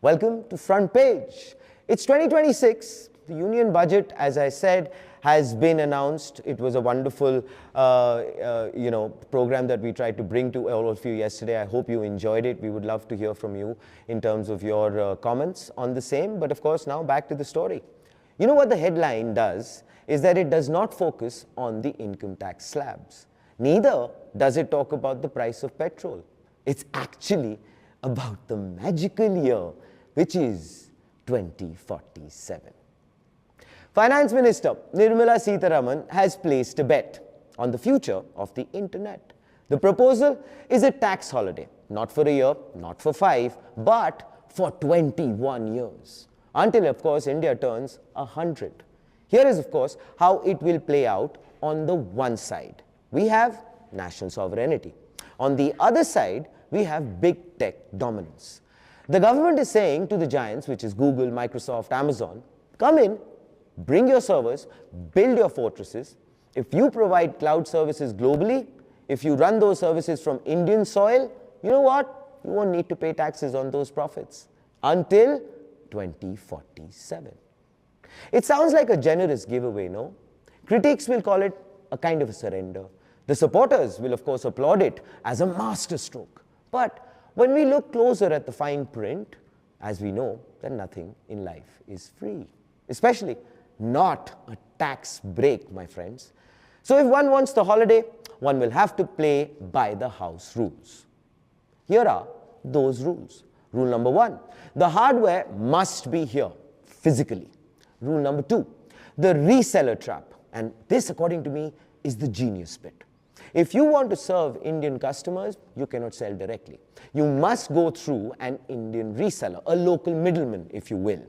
Welcome to Front Page. It's 2026. The union budget, as I said, has been announced. It was a wonderful, program that we tried to bring to all of you yesterday. I hope you enjoyed it. We would love to hear from you in terms of your comments on the same. But of course, now back to the story. You know what the headline does is that it does not focus on the income tax slabs. Neither does it talk about the price of petrol. It's actually about the magical year, which is 2047. Finance Minister Nirmala Sitharaman has placed a bet on the future of the internet. The proposal is a tax holiday, not for a year, not for 5, but for 21 years. Until, of course, India turns 100. Here is, of course, how it will play out. On the one side, we have national sovereignty. On the other side, we have big tech dominance. The government is saying to the giants, which is Google, Microsoft, Amazon, come in, bring your servers, build your fortresses. If you provide cloud services globally, if you run those services from Indian soil, you know what? You won't need to pay taxes on those profits until 2047. It sounds like a generous giveaway, no? Critics will call it a kind of a surrender. The supporters will, of course, applaud it as a masterstroke. But when we look closer at the fine print, as we know that nothing in life is free, especially not a tax break, my friends. So if one wants the holiday, one will have to play by the house rules. Here are those rules. Rule number 1, the hardware must be here physically. Rule number 2, the reseller trap. And this, according to me, is the genius bit. If you want to serve Indian customers, you cannot sell directly. You must go through an Indian reseller, a local middleman, if you will.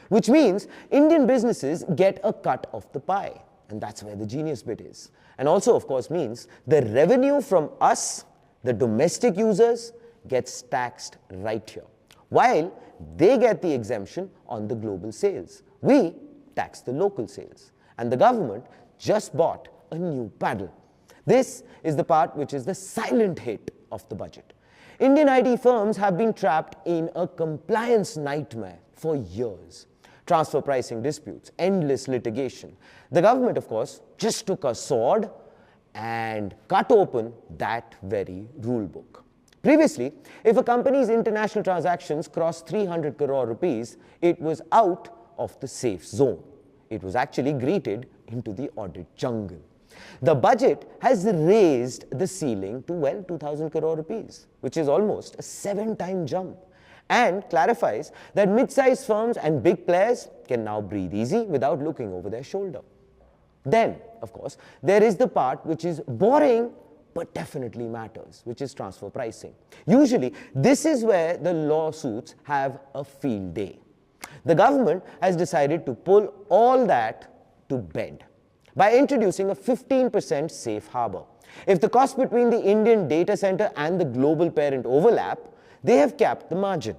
Which means Indian businesses get a cut of the pie. And that's where the genius bit is. And also, of course, means the revenue from us, the domestic users, gets taxed right here, while they get the exemption on the global sales. We tax the local sales. And the government just bought a new paddle. This is the part which is the silent hit of the budget. Indian IT firms have been trapped in a compliance nightmare for years. Transfer pricing disputes, endless litigation. The government, of course, just took a sword and cut open that very rule book. Previously, if a company's international transactions crossed 300 crore rupees, it was out of the safe zone. It was actually greeted into the audit jungle. The budget has raised the ceiling to, well, 2,000 crore rupees, which is almost a 7-time jump, and clarifies that mid-sized firms and big players can now breathe easy without looking over their shoulder. Then, of course, there is the part which is boring but definitely matters, which is transfer pricing. Usually, this is where the lawsuits have a field day. The government has decided to pull all that to bed by introducing a 15% safe harbor. If the cost between the Indian data center and the global parent overlap, they have capped the margin.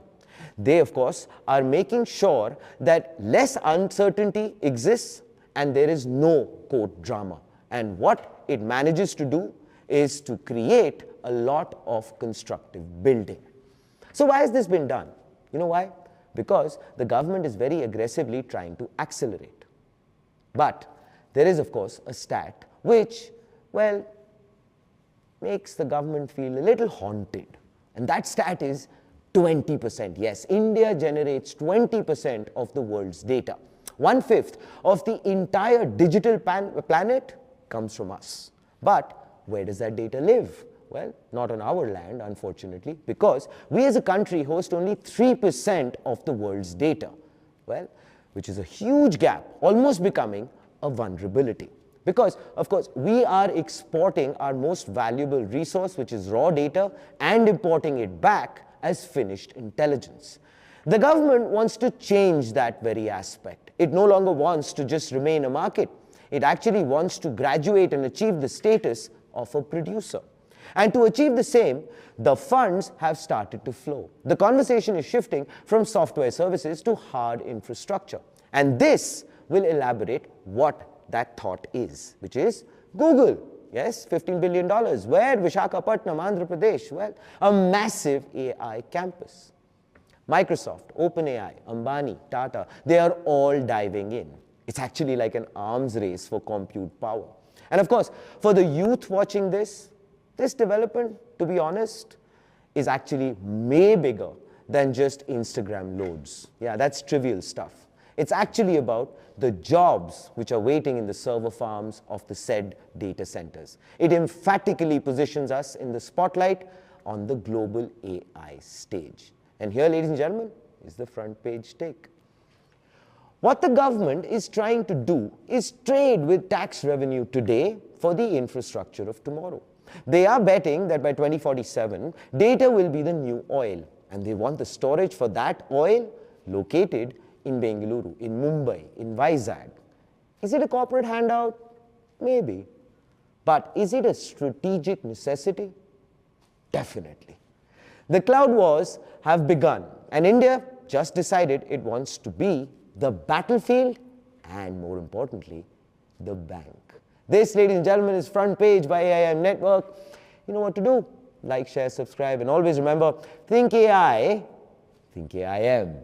They, of course, are making sure that less uncertainty exists and there is no court drama. And what it manages to do is to create a lot of constructive building. So why has this been done? You know why? Because the government is very aggressively trying to accelerate. But there is, of course, a stat which, well, makes the government feel a little haunted. And that stat is 20%. Yes, India generates 20% of the world's data. 1/5 of the entire digital planet comes from us. But where does that data live? Well, not on our land, unfortunately, because we as a country host only 3% of the world's data. Well, which is a huge gap, almost becoming a vulnerability. Because, of course, we are exporting our most valuable resource, which is raw data, and importing it back as finished intelligence. The government wants to change that very aspect. It no longer wants to just remain a market. It actually wants to graduate and achieve the status of a producer. And to achieve the same, the funds have started to flow. The conversation is shifting from software services to hard infrastructure. And this will elaborate what that thought is, which is Google. Yes, $15 billion. Where? Visakhapatnam, Andhra Pradesh. Well, a massive AI campus. Microsoft, OpenAI, Ambani, Tata, they are all diving in. It's actually like an arms race for compute power. And of course, for the youth watching this development, to be honest, is actually way bigger than just Instagram loads. Yeah, that's trivial stuff. It's actually about the jobs which are waiting in the server farms of the said data centers. It emphatically positions us in the spotlight on the global AI stage. And here, ladies and gentlemen, is the front page take. What the government is trying to do is trade with tax revenue today for the infrastructure of tomorrow. They are betting that by 2047, data will be the new oil, and they want the storage for that oil located in Bengaluru, in Mumbai, in Vizag. Is it a corporate handout? Maybe. But is it a strategic necessity? Definitely. The cloud wars have begun, and India just decided it wants to be the battlefield and, more importantly, the bank. This, ladies and gentlemen, is Front Page by AIM Network. You know what to do. Like, share, subscribe, and always remember, think AI, think AIM.